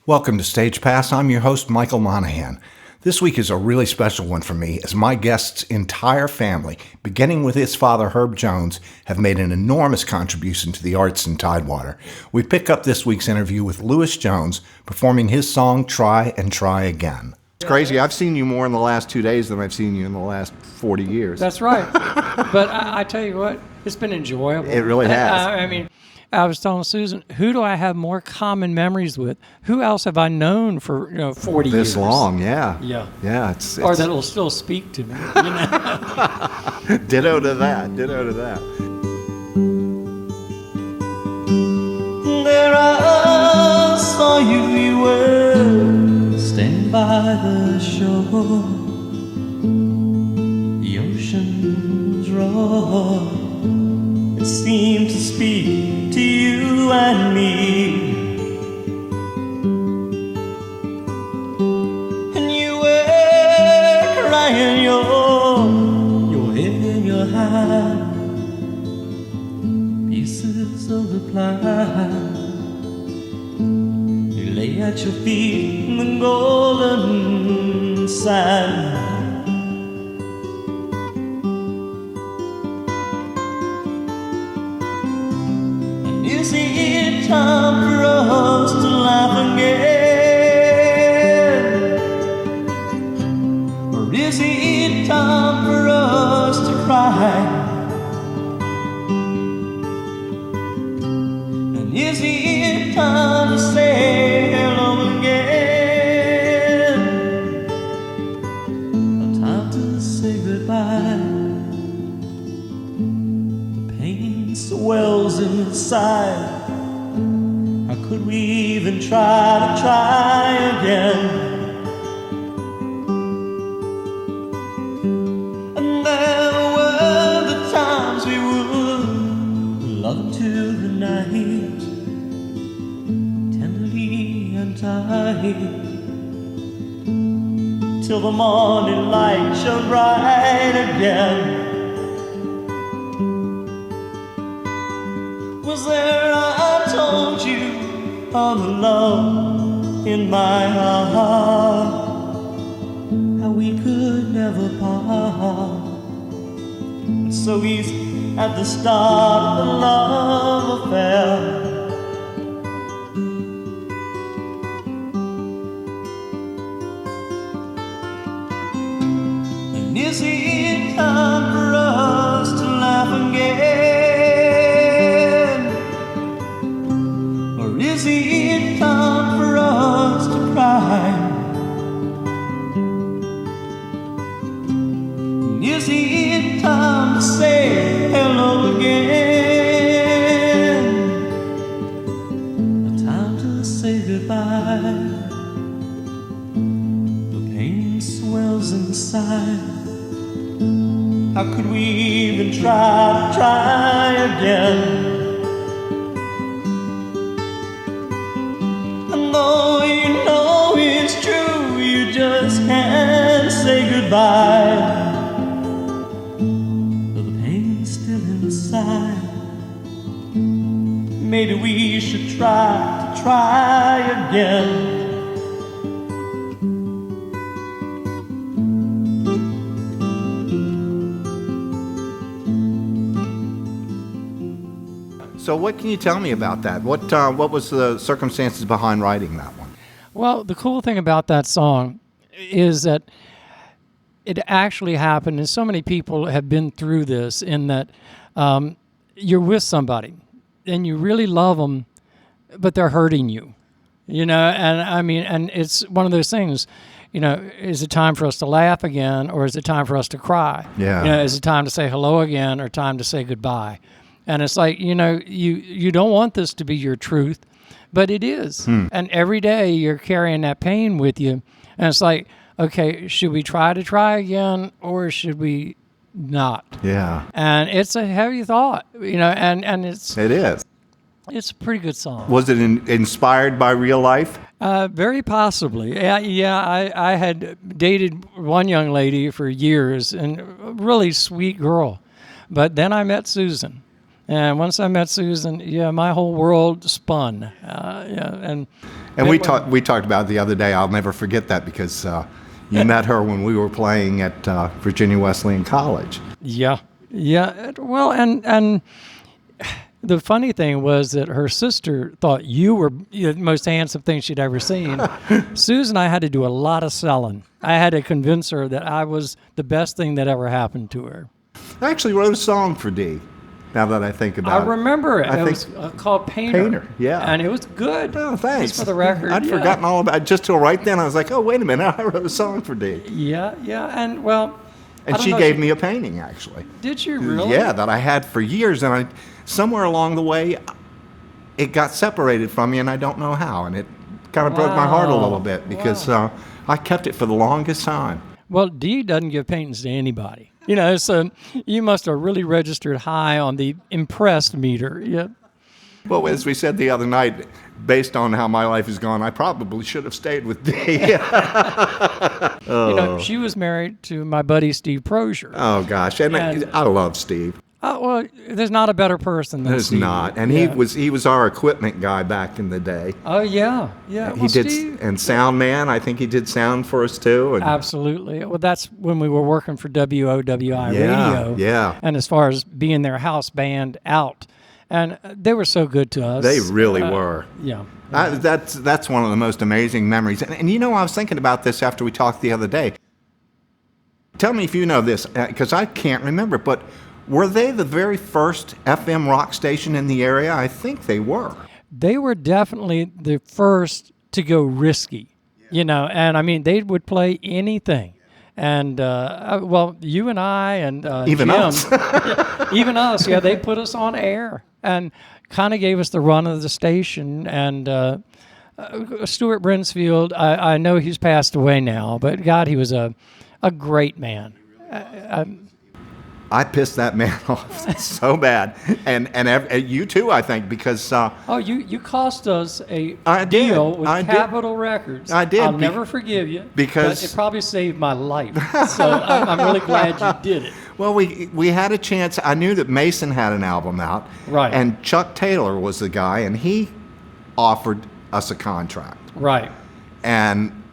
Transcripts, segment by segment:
Welcome to Stagepass. I'm your host, Michael Monahan. This week is a really special one for me, as my guest's entire family, beginning with his father, Herb Jones, have made an enormous contribution to the arts in Tidewater. We pick up this week's interview with Louis Jones performing his song, Try and Try Again. It's crazy. I've seen you more in the last 2 days than I've seen you in the last 40 years. That's right. But I tell you what, it's been enjoyable. It really has. I mean, I was telling Susan, who do I have more common memories with? Who else have I known for 40 years? This long, yeah. Yeah. It's or that will still speak to me. Ditto to that. There I saw you were standing by the shore. The ocean's roar, it seemed to speak to you and me. And you were crying your head in your hand, pieces of the plan. You lay at your feet in the golden sand. Is it time for us to laugh again? Or is it time for us to cry? And is it time to say hello again? A time to say goodbye. The pain swells inside. How could we even try again? And there were the times we would love into the night, tenderly and tight, till the morning light shone bright again. Was there, I told you, all the love in my heart, how we could never part. And so easy at the start of the love affair. And is it time for us to laugh again? Is it time for us to cry? Is it time to say hello again? A time to say goodbye. The pain swells inside. How could we even try again? Though you know it's true, you just can't say goodbye. But the pain's still inside. Maybe we should try again. So what can you tell me about that? What was the circumstances behind writing that one? Well, the cool thing about that song is that it actually happened, and so many people have been through this, in that you're with somebody and you really love them, but they're hurting you, and I mean, and it's one of those things, is it time for us to laugh again, or is it time for us to cry? Yeah. Is it time to say hello again, or time to say goodbye? And it's like, you don't want this to be your truth, but it is. And every day you're carrying that pain with you. And it's like, okay, should we try again, or should we not? Yeah. And it's a heavy thought, and It is. It's a pretty good song. Was it inspired by real life? Very possibly. Yeah, I had dated one young lady for years, and a really sweet girl. But then I met Susan. And once I met Susan, yeah, my whole world spun. And we talked about it the other day. I'll never forget that because you met her when we were playing at Virginia Wesleyan College. Yeah. Well, and the funny thing was that her sister thought you were the most handsome thing she'd ever seen. Susan, I had to do a lot of selling. I had to convince her that I was the best thing that ever happened to her. I actually wrote a song for Dee. Now that I think about it. I remember it. It was called Painter. Yeah. And it was good. Oh, thanks. Just for the record. I'd forgotten all about it. Just till right then, I was like, oh, wait a minute, I wrote a song for Dee. Yeah. And, well... And she gave me a painting, actually. Did you really? Yeah, that I had for years. And somewhere along the way, it got separated from me, and I don't know how. And it kind of broke my heart a little bit because I kept it for the longest time. Well, Dee doesn't give paintings to anybody. So you must have really registered high on the impressed meter. Yeah. Well, as we said the other night, based on how my life has gone, I probably should have stayed with Dee. She was married to my buddy Steve Prosier. Oh, gosh. And I love Steve. Well, there's not a better person than Steve. There's not. And he was our equipment guy back in the day. Oh, yeah. He did, Steve, and sound man. I think he did sound for us too. And absolutely. Well, that's when we were working for WOWI Radio. Yeah. And as far as being their house band out, and they were so good to us. They really were. Yeah. That's one of the most amazing memories. And I was thinking about this after we talked the other day. Tell me if you know this, because I can't remember, but were they the very first FM rock station in the area? I think they were. They were definitely the first to go risky, and I mean, they would play anything. And, you and I and even Jim, us. even us, they put us on air and kind of gave us the run of the station. And Stuart Brinsfield, I know he's passed away now, but God, he was a great man. I pissed that man off so bad, and you too, I think, because you cost us a deal with Capitol Records. I did. I'll never forgive you because but it probably saved my life. So I'm really glad you did it. Well, we had a chance. I knew that Mason had an album out, right? And Chuck Taylor was the guy, and he offered us a contract, right? And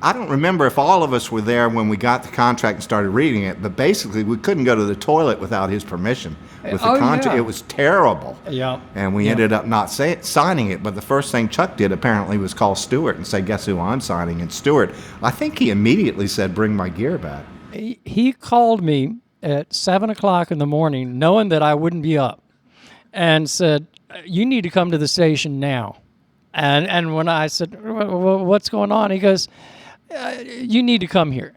I don't remember if all of us were there when we got the contract and started reading it, but basically we couldn't go to the toilet without his permission with the contract. Yeah. It was terrible. Yeah. And we ended up not signing it, but the first thing Chuck did apparently was call Stuart and say, guess who I'm signing? And Stuart, I think he immediately said, bring my gear back. He called me at 7 o'clock in the morning, knowing that I wouldn't be up, and said, you need to come to the station now. And when I said, well, what's going on? He goes, you need to come here.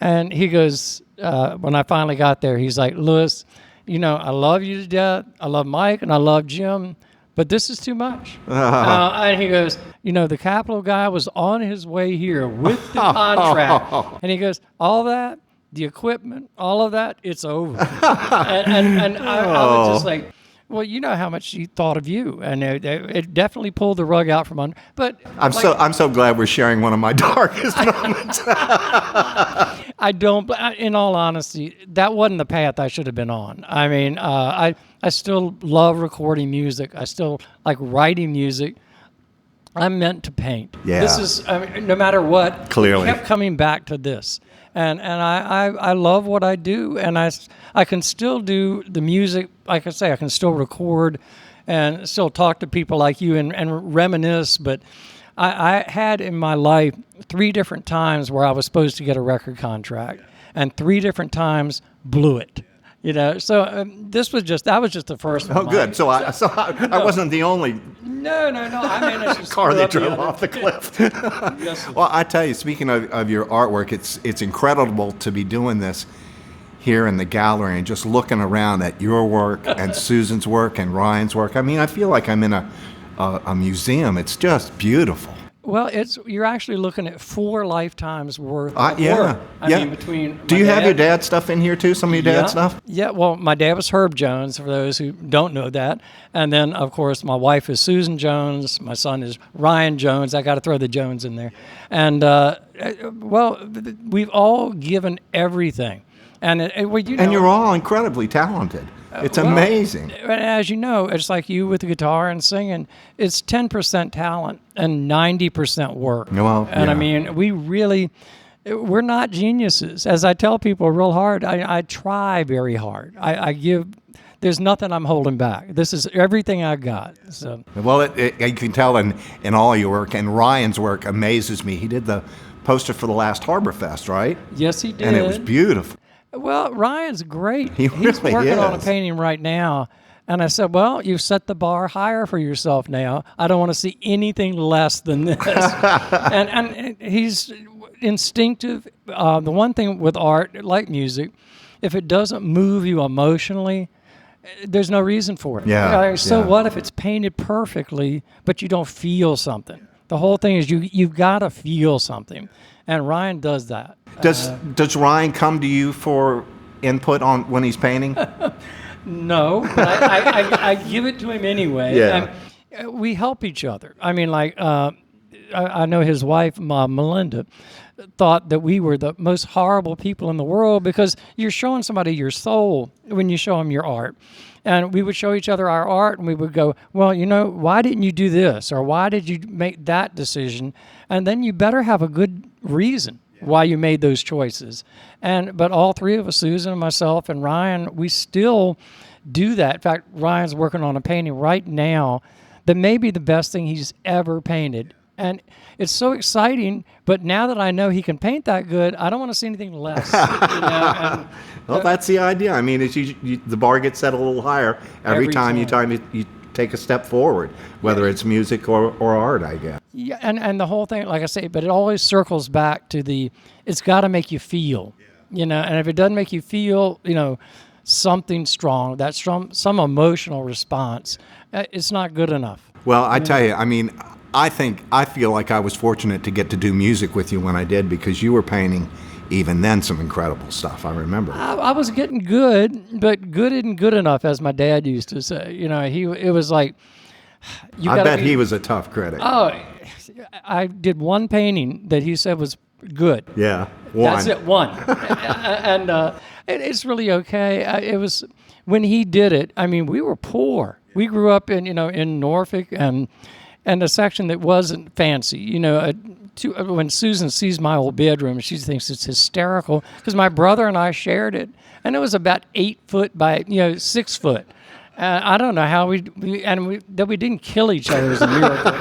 And he goes, when I finally got there, he's like, Louis, I love you to death. I love Mike and I love Jim, but this is too much. And he goes, the Capitol guy was on his way here with the contract. And he goes, all that, the equipment, all of that, it's over. and I was just like, well, you know how much she thought of you, and it definitely pulled the rug out from under. But I'm so glad we're sharing one of my darkest moments. I don't. In all honesty, that wasn't the path I should have been on. I mean, I still love recording music. I still like writing music. I'm meant to paint. Yeah. This is no matter what. Clearly, I kept coming back to this. And I love what I do, and I can still do the music. Like I say, I can still record and still talk to people like you and reminisce. But I had in my life 3 different times where I was supposed to get a record contract, and 3 different times blew it. So that was just the first one. Oh, good. So I wasn't the only. No. I managed to car that drove off the cliff. Yes. Well, I tell you, speaking of your artwork, it's incredible to be doing this here in the gallery and just looking around at your work and Susan's work and Ryan's work. I mean, I feel like I'm in a museum. It's just beautiful. Well, you're actually looking at 4 lifetimes worth of work. I mean, between. Do you have your dad's stuff in here too? Some of your dad's stuff? Yeah. Well, my dad was Herb Jones, for those who don't know that, and then of course my wife is Susan Jones. My son is Ryan Jones. I got to throw the Jones in there, and we've all given everything, and and you're all incredibly talented. It's amazing. As you know, it's like you with the guitar and singing. It's 10% talent and 90% work. Well, and yeah. I mean, we're not geniuses. As I tell people real hard, I try very hard. There's nothing I'm holding back. This is everything I got. So. Well, you can tell in all your work, and Ryan's work amazes me. He did the poster for the last Harbor Fest, right? Yes, he did. And it was beautiful. Well, Ryan's great. He's working on a is. painting right now. And I said, well, you've set the bar higher for yourself now. I don't want to see anything less than this. and he's instinctive. The one thing with art, like music, if it doesn't move you emotionally, there's no reason for it. Yeah. So what if it's painted perfectly, but you don't feel something? The whole thing is you've got to feel something. And Ryan does that. Does Ryan come to you for input on when he's painting? No, but I give it to him anyway. Yeah. And we help each other. I mean, like, I know his wife, Melinda, thought that we were the most horrible people in the world because you're showing somebody your soul when you show them your art. And we would show each other our art, and we would go, well, why didn't you do this? Or why did you make that decision? And then you better have a good reason why you made those choices. But all three of us, Susan and myself and Ryan, we still do that. In fact, Ryan's working on a painting right now that may be the best thing he's ever painted. And it's so exciting, but now that I know he can paint that good, I don't want to see anything less. Well, that's the idea. I mean, the bar gets set a little higher every time you take a step forward, whether it's music or art, I guess. Yeah, and the whole thing, like I say, but it always circles back to it's got to make you feel, and if it doesn't make you feel, something strong, some emotional response, it's not good enough. Well, I tell you, I mean, I feel like I was fortunate to get to do music with you when I did, because you were painting even then some incredible stuff. I remember. I was getting good, but good isn't good enough, as my dad used to say. It was like, I bet he was a tough critic. Oh, I did one painting that he said was good. Yeah, one. That's it, one. And it's really okay. It was when he did it. I mean, we were poor. We grew up in Norfolk and a section that wasn't fancy. When Susan sees my old bedroom, she thinks it's hysterical because my brother and I shared it, and it was about 8 foot by 6 foot. I don't know how we didn't kill each other is a miracle.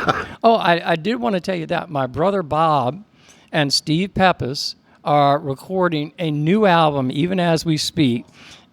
Oh, I did want to tell you that my brother Bob and Steve Peppas are recording a new album even as we speak,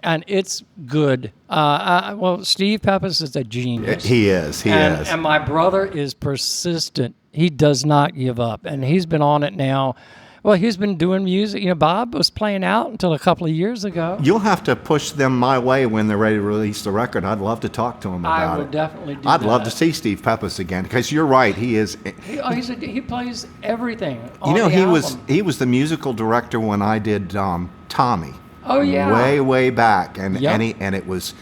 and it's good. Steve Peppas is a genius. He is. He is. And my brother is persistent. He does not give up, and he's been on it now. Well, he's been doing music. Bob was playing out until a couple of years ago. You'll have to push them my way when they're ready to release the record. I'd love to talk to them about it. I will definitely do that. I'd love to see Steve Peppas again, because you're right. He is. He plays everything. He was the musical director when I did Tommy. Oh yeah. Way back, and Yep. and it was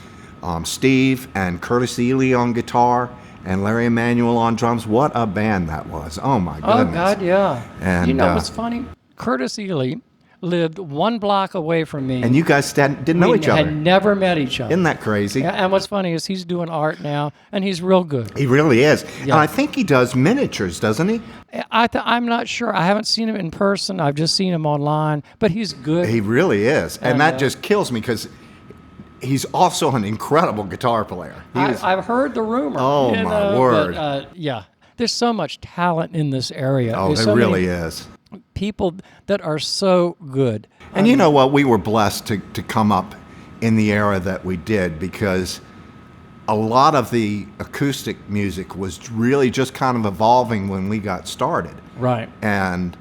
Steve and Curtis Ely on guitar and Larry Emanuel on drums. What a band that was! Oh my goodness! Oh God, yeah. And what's funny? Curtis Ely lived 1 block away from me. And you guys didn't know each other. We had never met each other. Isn't that crazy? Yeah, and what's funny is he's doing art now, and he's real good. He really is. Yeah. And I think he does miniatures, doesn't he? I'm not sure. I haven't seen him in person. I've just seen him online, but he's good. He really is. And that just kills me, because he's also an incredible guitar player. I've heard the rumor. Oh, my word. But, yeah. There's so much talent in this area. Oh, There's there so really many is. people that are so good. And you know what? We were blessed to come up in the era that we did, because a lot of the acoustic music was really just kind of evolving when we got started. Right. And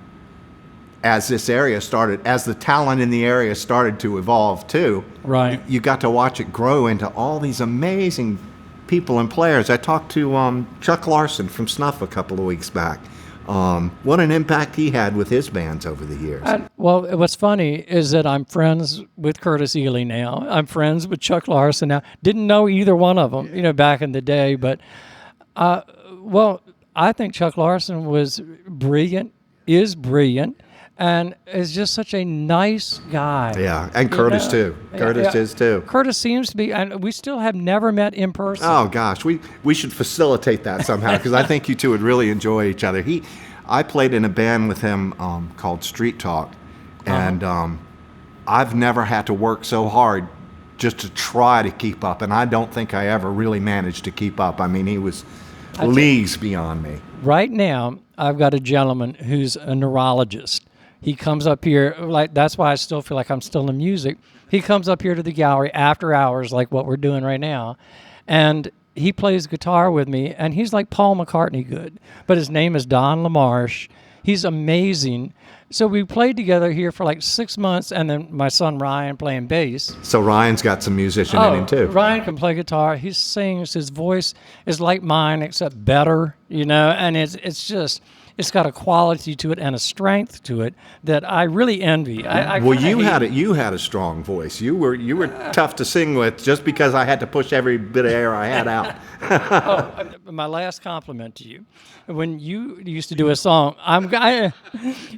as the talent in the area started to evolve too, Right. you got to watch it grow into all these amazing people and players. I talked to Chuck Larson from Snuff a couple of weeks back. What an impact he had with his bands over the years. Well, what's funny is that I'm friends with Curtis Ely now. I'm friends with Chuck Larson now. Didn't know either one of them, back in the day. But, I think Chuck Larson was brilliant, is brilliant. and is just such a nice guy. Yeah, and Curtis too. Curtis is too. Curtis seems to be, and we still have never met in person. Oh gosh, we should facilitate that somehow because I think you two would really enjoy each other. I played in a band with him called Street Talk, and I've never had to work so hard just to try to keep up, and I don't think I ever really managed to keep up. I mean, he was leagues beyond me. Right now, I've got a gentleman who's a neurologist. He comes up here, like that's why I still feel like I'm still in music. He comes up here to the gallery after hours, like what we're doing right now, and he plays guitar with me, and he's like Paul McCartney good. But his name is Don LaMarche. He's amazing. So we played together here for like 6 months, and then my son Ryan playing bass. So Ryan's got some musician in him too. Ryan can play guitar. He sings. His voice is like mine, except better, and it's got a quality to it and a strength to it that I really envy. You had a strong voice. You were tough to sing with just because I had to push every bit of air I had out. My last compliment to you. When you used to do a song,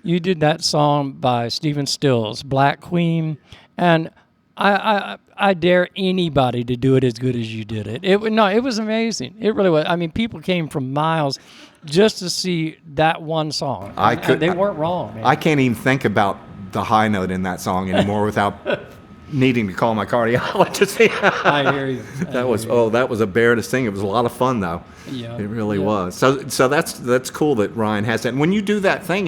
you did that song by Stephen Stills, Black Queen, and I dare anybody to do it as good as you did it. It was amazing. It really was. I mean, people came from miles just to see that one song. And they weren't wrong. Man. I can't even think about the high note in that song anymore without needing to call my cardiologist. I hear you. That was a bear to sing. It was a lot of fun though. Yeah, it really was. So that's cool that Ryan has that. And when you do that thing,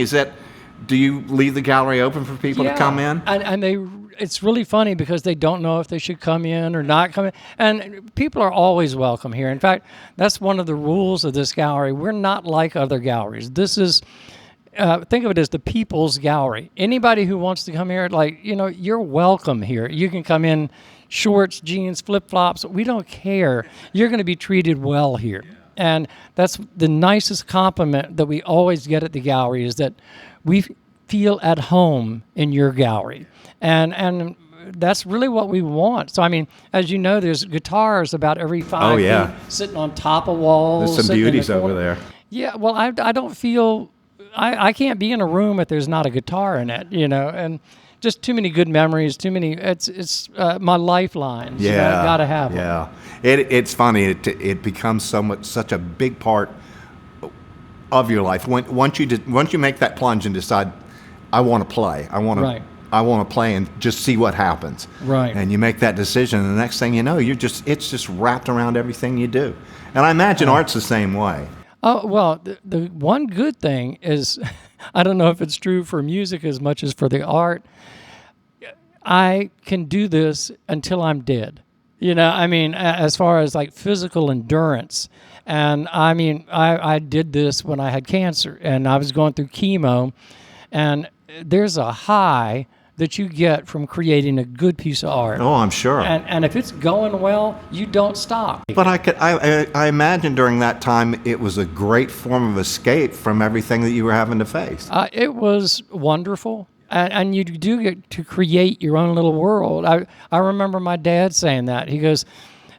do you leave the gallery open for people to come in? And it's really funny because they don't know if they should come in or not come in. And people are always welcome here. In fact, that's one of the rules of this gallery. We're not like other galleries. This is, think of it as the people's gallery. Anybody who wants to come here, you're welcome here. You can come in shorts, jeans, flip-flops. We don't care. You're going to be treated well here. And that's the nicest compliment that we always get at the gallery is that we feel at home in your gallery. And that's really what we want. So, I mean, as you know, there's guitars about every 5 feet sitting on top of walls. There's some beauties over there. Yeah, well, I don't feel... I can't be in a room if there's not a guitar in it, and just too many good memories, too many... It's my lifelines. Yeah. Got to have them. Yeah. It's funny. It becomes such a big part of your life. Once you make that plunge and decide, I want to play. I want to play and just see what happens. Right. And you make that decision, and the next thing you know, it's just wrapped around everything you do. And I imagine art's the same way. Oh, well, the one good thing is, I don't know if it's true for music as much as for the art, I can do this until I'm dead. I mean, as far as like physical endurance. And I mean, I did this when I had cancer and I was going through chemo, and there's a high that you get from creating a good piece of art. Oh, I'm sure. And if it's going well, you don't stop. But I imagine during that time it was a great form of escape from everything that you were having to face. It was wonderful. And you do get to create your own little world. I remember my dad saying that. He goes,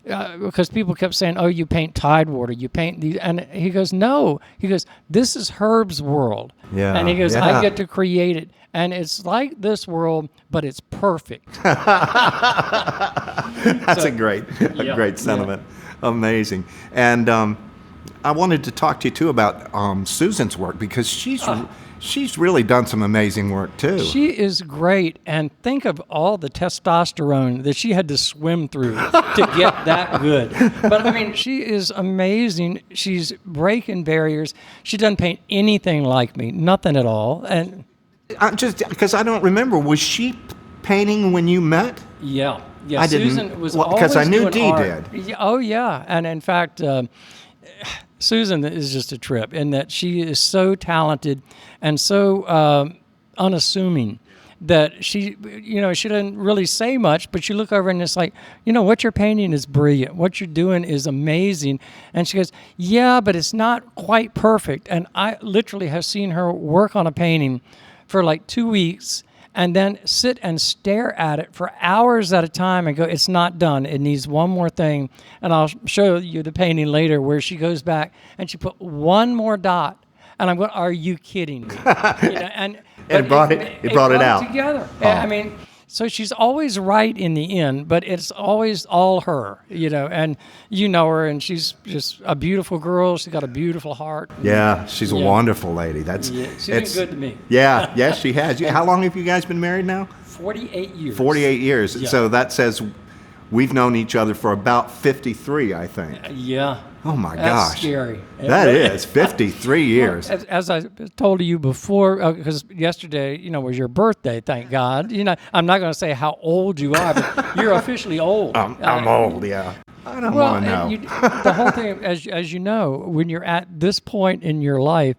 because people kept saying, oh, you paint Tidewater, you paint these. And he goes, no. He goes, this is Herb's world. Yeah. And he goes, I get to create it. And it's like this world, but it's perfect. That's a great sentiment. Yeah. Amazing. And I wanted to talk to you, too, about Susan's work, because she's really done some amazing work, too. She is great. And think of all the testosterone that she had to swim through to get that good. But, I mean, she is amazing. She's breaking barriers. She doesn't paint anything like me, nothing at all. And just because I don't remember, was she painting when you met? Yeah. I didn't. Susan was always because I knew doing Dee art. did. Oh, yeah. And, in fact... Susan is just a trip in that she is so talented and so unassuming that she doesn't really say much, but you look over and it's like, what you're painting is brilliant. What you're doing is amazing. And she goes, yeah, but it's not quite perfect. And I literally have seen her work on a painting for like 2 weeks and then sit and stare at it for hours at a time and go, it's not done. It needs one more thing. And I'll show you the painting later where she goes back and she put one more dot. And I'm going, are you kidding me? And It brought it out together. Oh. I mean, so she's always right in the end, but it's always all her, and you know her, and she's just a beautiful girl. She's got a beautiful heart. Yeah, she's a wonderful lady. She's been good to me. Yeah, yes, she has. How long have you guys been married now? 48 years. 48 years. Yeah. So that says we've known each other for about 53, I think. Yeah. Oh my That's gosh. scary. That is 53 years. As I told you before, because yesterday, was your birthday, thank God. I'm not going to say how old you are, but you're officially old. I'm old, yeah. I don't want to know. The whole thing, as you know, when you're at this point in your life,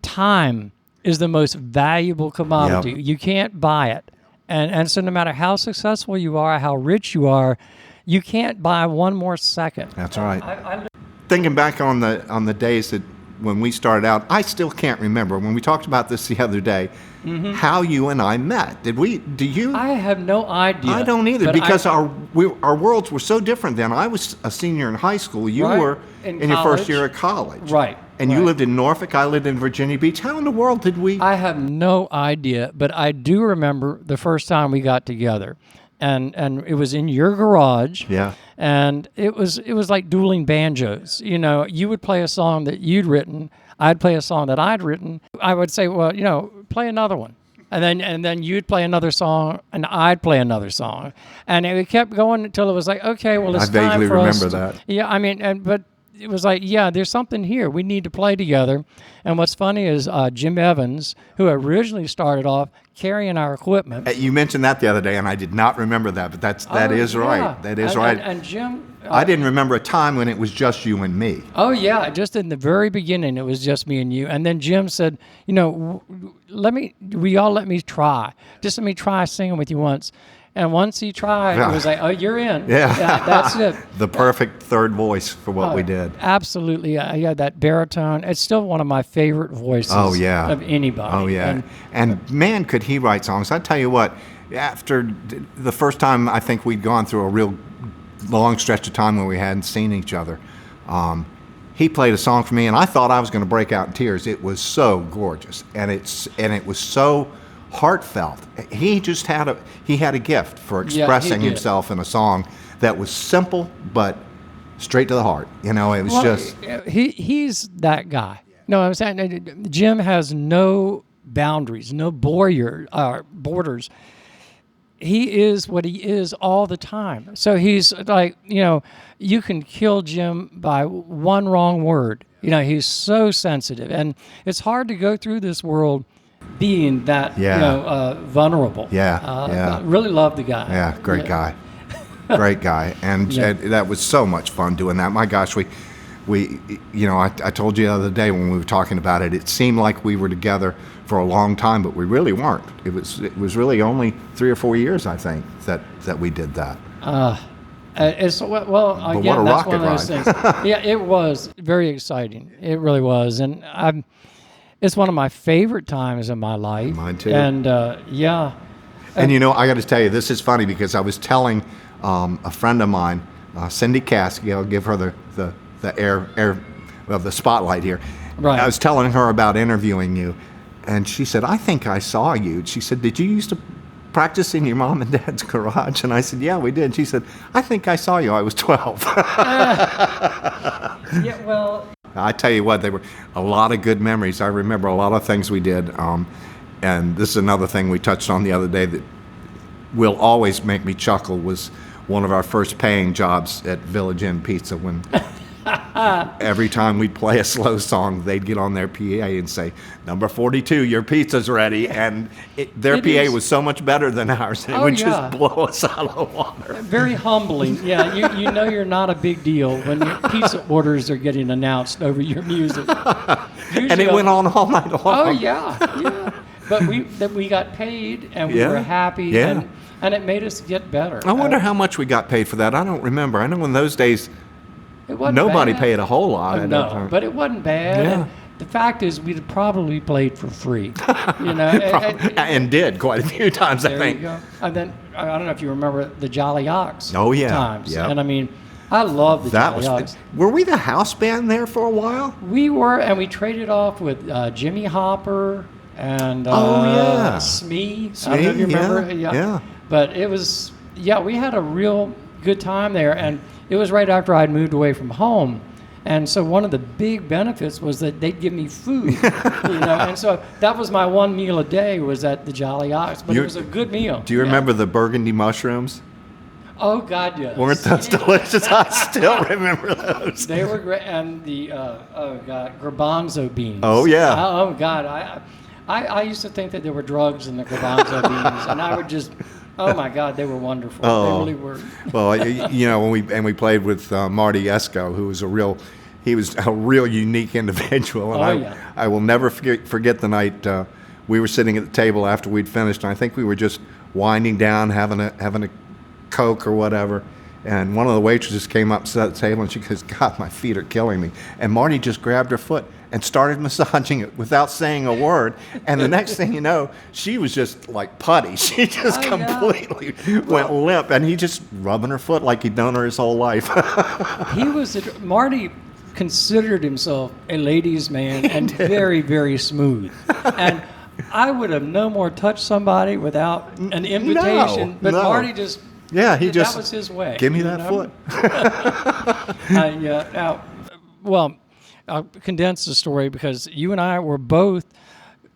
time is the most valuable commodity. Yep. You can't buy it. And so no matter how successful you are, how rich you are, you can't buy one more second. That's right. Thinking back on the days that when we started out, I still can't remember when we talked about this the other day, how you and I met. Do you? I have no idea. I don't either, because our worlds were so different then. I was a senior in high school. You were in your first year of college. Right. And you lived in Norfolk. I lived in Virginia Beach. How in the world did we? I have no idea, but I do remember the first time we got together. And it was in your garage. Yeah. And it was like dueling banjos. You would play a song that you'd written. I'd play a song that I'd written. I would say, well, play another one. And then you'd play another song, and I'd play another song. And it kept going until it was like, okay, well, it's time for us. I vaguely remember that. Yeah, I mean, but it was like, yeah, there's something here. We need to play together. And what's funny is Jim Evans, who originally started off carrying our equipment. You mentioned that the other day, and I did not remember that, but that is right. That is right. And Jim... I didn't remember a time when it was just you and me. Oh, yeah. Just in the very beginning, it was just me and you. And then Jim said, let me try. Just let me try singing with you once. And once he tried, it was like, oh, you're in. Yeah. That's it. The perfect third voice for what we did. Absolutely. Yeah, that baritone. It's still one of my favorite voices of anybody. Oh, yeah. And man, could he write songs. I tell you what, after the first time I think we'd gone through a real long stretch of time when we hadn't seen each other, he played a song for me, and I thought I was going to break out in tears. It was so gorgeous, and it was so heartfelt. He just had a gift for expressing himself in a song that was simple but straight to the heart. It was he's that guy. No, I'm saying Jim has no boundaries, no borders. He is what he is all the time. So he's like, you can kill Jim by one wrong word. He's so sensitive, and it's hard to go through this world being that, vulnerable. Yeah. Really love the guy. Yeah, great guy. Great guy. And that was so much fun doing that. My gosh, I told you the other day when we were talking about it, it seemed like we were together for a long time, but we really weren't. It was really only 3 or 4 years, I think, that we did that. Again, that's one of those things. Yeah, it was very exciting. It really was. And it's one of my favorite times in my life. Mine too. And And I got to tell you, this is funny because I was telling a friend of mine, Cindy Caskey, I'll give her the spotlight here. Right. I was telling her about interviewing you, and she said, I think I saw you. She said, did you used to practice in your mom and dad's garage? And I said, yeah, we did. She said, I think I saw you. I was 12. Yeah, well... I tell you what, they were a lot of good memories. I remember a lot of things we did. And this is another thing we touched on the other day that will always make me chuckle, was one of our first paying jobs at Village Inn Pizza, when every time we'd play a slow song, they'd get on their PA and say, number 42, your pizza's ready. And their PA was so much better than ours. It would just blow us out of the water. Very humbling. Yeah, you know you're not a big deal when your pizza orders are getting announced over your music. Usually, and it went on all night long. Oh, yeah. But we got paid, and we were happy, and it made us get better. I wonder how much we got paid for that. I don't remember. I know in those days, nobody paid a whole lot. No, but it wasn't bad. Yeah. And the fact is, we'd probably played for free. And did quite a few times, I think. There you go. And then, I don't know if you remember the Jolly Ox times. And I mean, I love the That Jolly was. Ox. Were we the house band there for a while? We were, and we traded off with Jimmy Hopper and Oh, yeah. Smee. I don't know if you Smee, remember. yeah. But it was, we had a real good time there, and it was right after I'd moved away from home. And so one of the big benefits was that they'd give me food, and so that was my one meal a day was at the Jolly Ox, but it was a good meal. Do you remember the burgundy mushrooms? Oh, God, yes. Weren't those delicious? I still remember those. They were great, and the garbanzo beans. Oh, yeah. Oh, God, I used to think that there were drugs in the garbanzo beans, and I would just, oh my God, they were wonderful. Oh. They really were. Well, when we played with Marty Esco, who was a real unique individual, and I will never forget the night we were sitting at the table after we'd finished, and I think we were just winding down, having a Coke or whatever. And one of the waitresses came up, sat at the table, and she goes, "God, my feet are killing me." And Marty just grabbed her foot and started massaging it without saying a word. And the next thing you know, she was just like putty. She just completely went limp. And he just rubbing her foot like he'd known her his whole life. Marty considered himself a ladies' man and very, very smooth. And I would have no more touched somebody without an invitation. But Marty just... Yeah, that was his way. Give me that foot. I'll condense the story because you and I were both,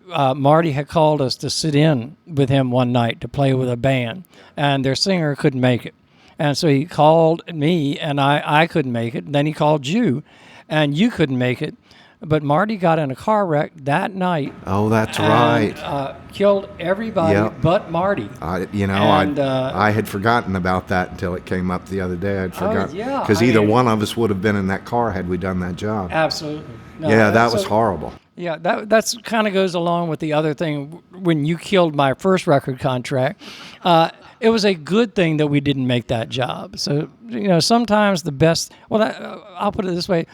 Marty had called us to sit in with him one night to play with a band, and their singer couldn't make it. And so he called me, and I couldn't make it. And then he called you, and you couldn't make it. But Marty got in a car wreck that night. Oh, that's right. Killed everybody but Marty. I had forgotten about that until it came up the other day. I'd forgotten. Because one of us would have been in that car had we done that job. Absolutely. No, that was horrible. Yeah, that's kind of goes along with the other thing. When you killed my first record contract, it was a good thing that we didn't make that job. So, sometimes the best... Well, I'll put it this way.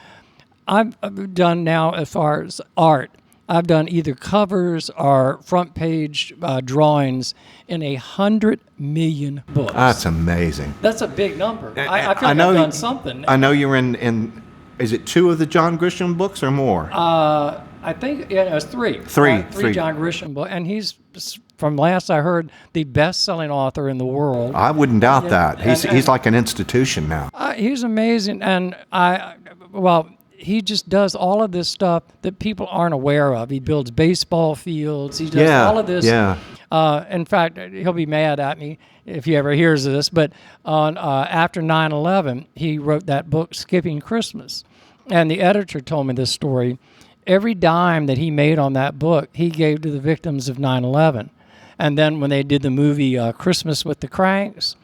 I've done now, as far as art, I've done either covers or front page drawings in 100 million books. That's amazing. That's a big number. I feel like I've done something. I know you're in, is it 2 of the John Grisham books or more? I think it was 3. Three John Grisham books. And he's, from last I heard, the best-selling author in the world. I wouldn't doubt that. He's like an institution now. He's amazing. And he just does all of this stuff that people aren't aware of. He builds baseball fields. He does all of this. Yeah. In fact, he'll be mad at me if he ever hears this, but after 9/11, he wrote that book, Skipping Christmas. And the editor told me this story. Every dime that he made on that book, he gave to the victims of 9/11. And then when they did the movie Christmas with the Cranks,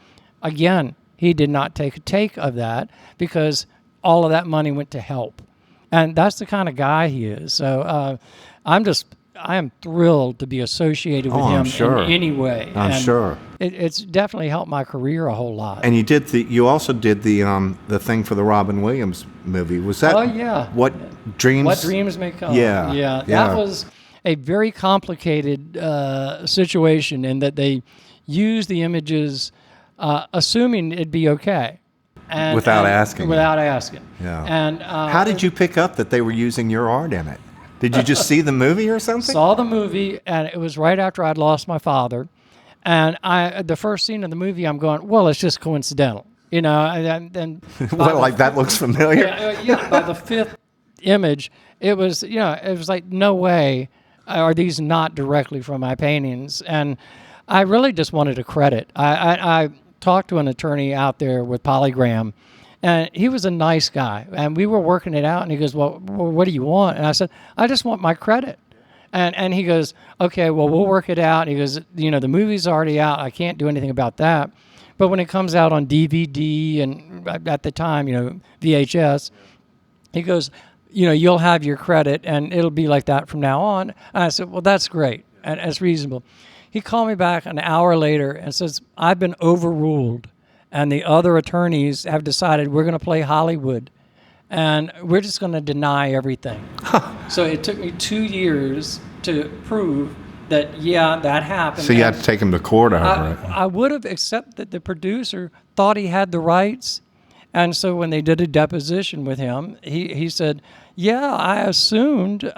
again, he did not take a take of that because all of that money went to help. And that's the kind of guy he is. So I am thrilled to be associated with him in any way. I'm sure. It's definitely helped my career a whole lot. And you also did the thing for the Robin Williams movie. Was that? Oh, yeah. What Dreams May Come. Yeah. That was a very complicated situation in that they used the images assuming it'd be okay. Without asking. Yeah. And how did you pick up that they were using your art in it? Did you just see the movie or something? Saw the movie, and it was right after I'd lost my father. And the first scene of the movie, I'm going, well, it's just coincidental, And that looks familiar. By the 5th image, it was like, no way are these not directly from my paintings. And I really just wanted a credit. I talked to an attorney out there with Polygram, and he was a nice guy, and we were working it out, and he goes, well, what do you want? And I said, I just want my credit. And he goes, okay, well, we'll work it out. And he goes, the movie's already out. I can't do anything about that. But when it comes out on DVD and at the time, VHS, he goes, you'll have your credit, and it'll be like that from now on. And I said, well, that's great, and it's reasonable. He called me back an hour later and says, I've been overruled, and the other attorneys have decided we're going to play Hollywood, and we're just going to deny everything. So it took me 2 years to prove that, that happened. So you had to take him to court over it. I would have, except that the producer thought he had the rights, And so when they did a deposition with him, he said, yeah, I assumed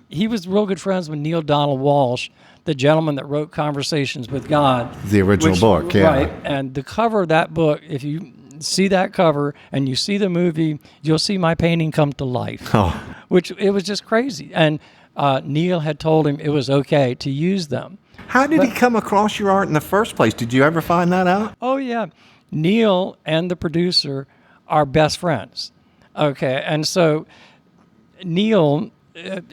he was real good friends with Neil Donald Walsh, the gentleman that wrote Conversations with God. The original book, yeah. Right. And the cover of that book, if you see that cover and you see the movie, you'll see my painting come to life, which it was just crazy. And Neil had told him it was okay to use them. How did he come across your art in the first place? Did you ever find that out? Oh, yeah. Neil and the producer are best friends. Okay. And so Neil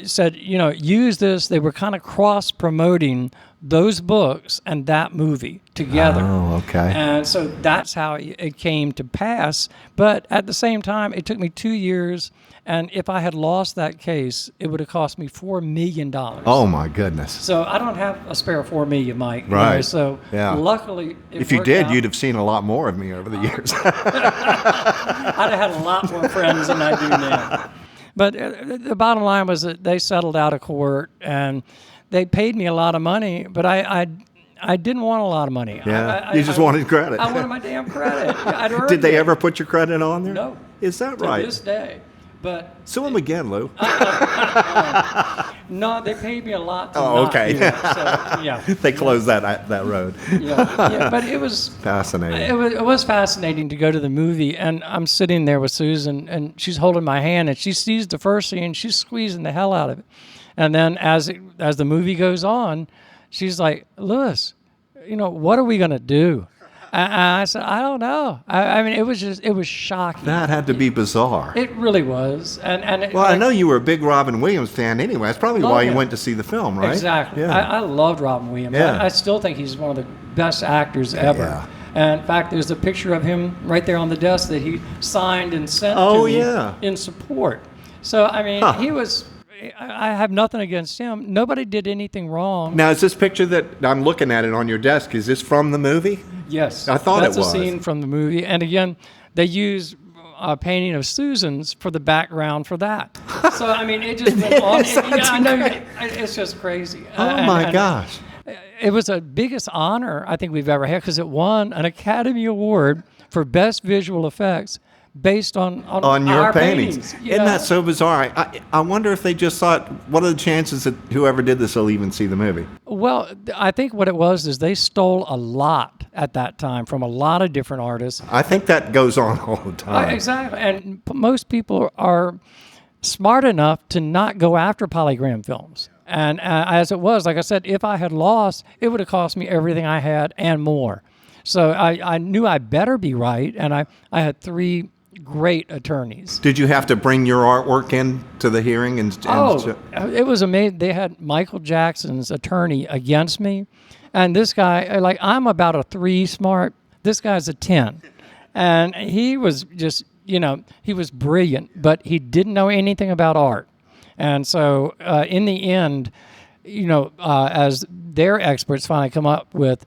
said, use this. They were kind of cross-promoting those books and that movie together. Oh, okay. And so that's how it came to pass. But at the same time, it took me 2 years. And if I had lost that case, it would have cost me $4 million. Oh, my goodness. So I don't have a spare $4 million, Mike. Right. So luckily, if you did, out. You'd have seen a lot more of me over the years. I'd have had a lot more friends than I do now. But the bottom line was that they settled out of court, and they paid me a lot of money, but I didn't want a lot of money. Yeah, you just wanted credit. I wanted my damn credit. Did they ever put your credit on there? No. Is that right? To this day. But sue them again, Lou. No, they paid me a lot to okay. not do it. So, yeah. They closed that road. Yeah, but it was fascinating. It was fascinating to go to the movie, and I'm sitting there with Susan, and she's holding my hand, and she sees the first scene, she's squeezing the hell out of it, and then as the movie goes on, she's like, Louis, what are we gonna do? I said, I don't know. I mean, it was shocking. That had to be bizarre. It really was. I know you were a big Robin Williams fan anyway. That's probably why you went to see the film, right? Exactly. Yeah. I loved Robin Williams. Yeah. I still think he's one of the best actors ever. Yeah. And in fact, there's a picture of him right there on the desk that he signed and sent to me in support. So, I mean, he was... I have nothing against him. Nobody did anything wrong. Now, is this picture that I'm looking at it on your desk, is this from the movie? Yes. I thought That's it was. That's a scene from the movie. And again, they use a painting of Susan's for the background for that. So, I mean, it just went on. I know, it's just crazy. Oh, my gosh. It was the biggest honor I think we've ever had because it won an Academy Award for Best Visual Effects based on your our paintings. Isn't that so bizarre? I wonder if they just thought, what are the chances that whoever did this will even see the movie? Well, I think what it was is they stole a lot at that time from a lot of different artists. I think that goes on all the time. Exactly. And most people are smart enough to not go after polygram films. And as it was, like I said, if I had lost, it would have cost me everything I had and more. So I knew I better be right, and I had 3 great attorneys. Did you have to bring your artwork in to the hearing? It was amazing. They had Michael Jackson's attorney against me, and this guy, I'm about a 3 smart. This guy's a 10, and he was just, he was brilliant, but he didn't know anything about art, and so in the end, as their experts finally come up with,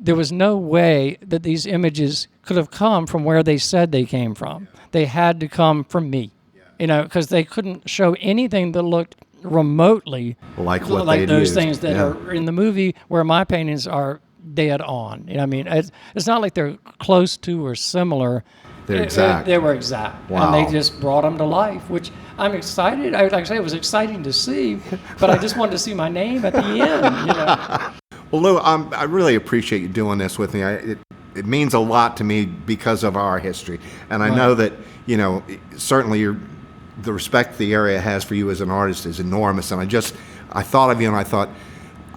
there was no way that these images could have come from where they said they came from. They had to come from me, because they couldn't show anything that looked remotely like those things that are in the movie where my paintings are dead on. I mean, it's not like they're close to or similar. They're exact. They were exact. Wow. And they just brought them to life, which I'm excited. Like I say, it was exciting to see, but I just wanted to see my name at the end, Well, Lou, I really appreciate you doing this with me. It means a lot to me because of our history. And I know that, certainly the respect the area has for you as an artist is enormous. And I thought of you and I thought,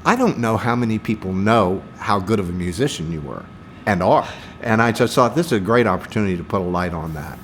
I don't know how many people know how good of a musician you were and are. And I just thought this is a great opportunity to put a light on that.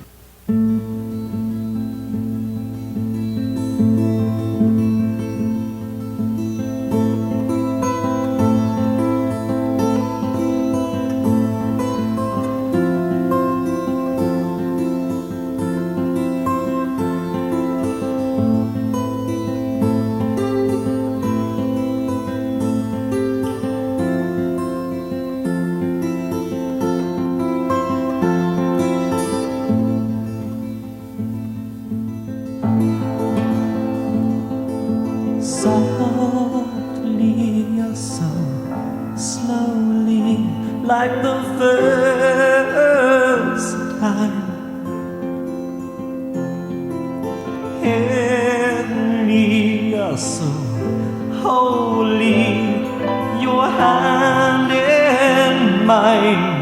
leave your hand in mine.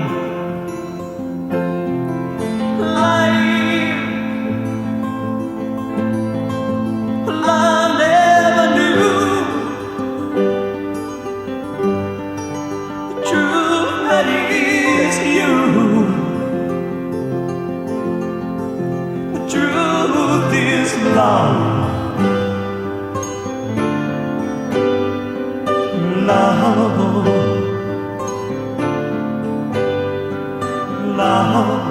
I never knew the truth that is you. The truth is love. Love. Love.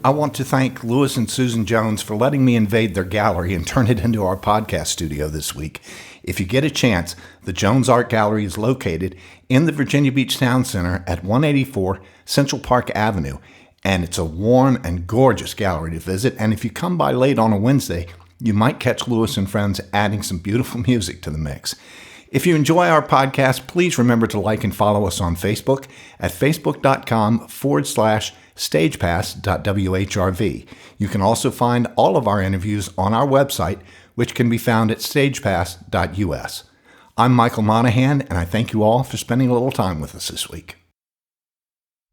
I want to thank Louis and Susan Jones for letting me invade their gallery and turn it into our podcast studio this week. If you get a chance, the Jones Art Gallery is located in the Virginia Beach Town Center at 184 Central Park Avenue, and it's a warm and gorgeous gallery to visit. And if you come by late on a Wednesday, you might catch Louis and friends adding some beautiful music to the mix. If you enjoy our podcast, please remember to like and follow us on Facebook at facebook.com/stagepass.whrv. You can also find all of our interviews on our website, which can be found at stagepass.us. I'm Michael Monahan, and I thank you all for spending a little time with us this week.